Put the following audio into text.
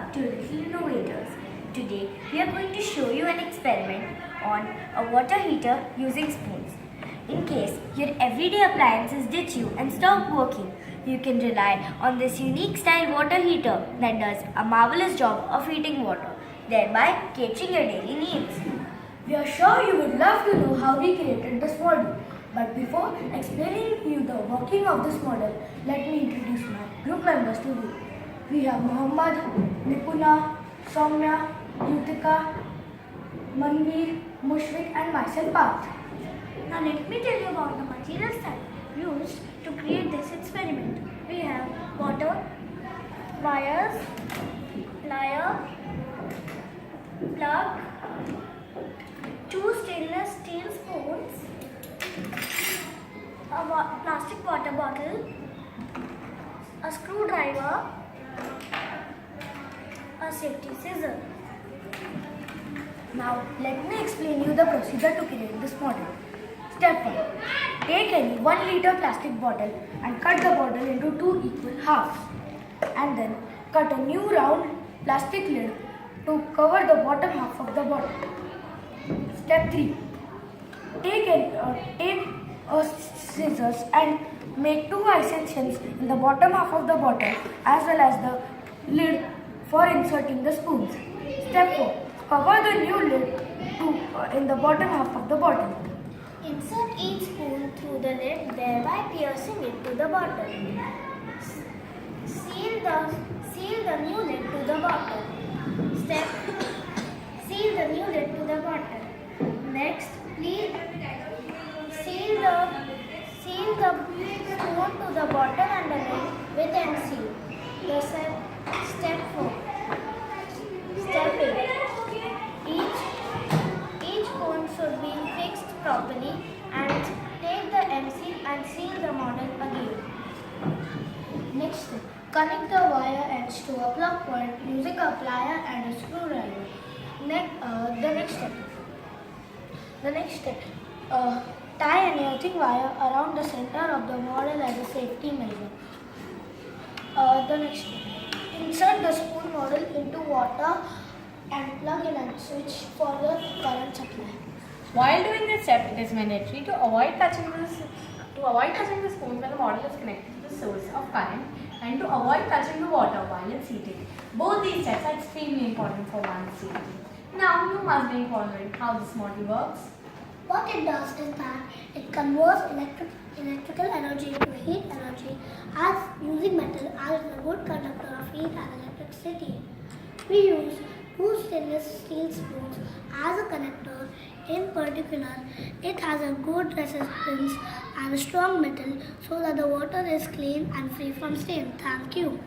up to Little Innovators. Today we are going to show you an experiment on a water heater using spoons. In case your everyday appliances ditch you and stop working, you can rely on this unique style water heater that does a marvelous job of heating water, thereby catering your daily needs. We are sure you would love to know how we created this model. But before explaining you the working of this model, let me introduce my group members to you. We have Muhammad, Nipuna, Soumya, Yutika, Manveer, Mushfiq and myself Parth. Now let me tell you about the materials that we used to create this experiment. We have water, wires, plier, plug, two stainless steel spoons, a plastic water bottle, a screwdriver, a safety scissor. Now let me explain you the procedure to create this model. Step 1. Take any 1 liter plastic bottle and cut the bottle into 2 equal halves. And then cut a new round plastic lid to cover the bottom half of the bottle. Step 3. Take a scissors and make 2 incisions in the bottom half of the bottle as well as the lid for inserting the spoons. Step 4. Cover the new lid in the bottom half of the bottle. Insert each spoon through the lid, thereby piercing it to the bottle. Seal the new lid to the bottle. Step. Seal the new lid to the bottle. Next, please seal the spoon to the bottle and the lid with end seal. Step 4. Step 8. Each cone should be fixed properly and take the MC and seal the model again. Next step. Connect the wire ends to a plug point using a plier and a screwdriver. The next step. Tie an earthing wire around the center of the model as a safety measure. The next step. Insert the spoon model into water and plug in and switch for the current supply. While doing this step, it is mandatory to avoid touching the spoon when the model is connected to the source of current and to avoid touching the water while it's heating. Both these steps are extremely important for one's safety. Now you must be following how this model works. What it does is that it converts electrical energy into heat energy as using metal as a good conductor of heat and electricity. We use 2 stainless steel spoons as a connector. In particular, it has a good resistance and a strong metal so that the water is clean and free from stain. Thank you.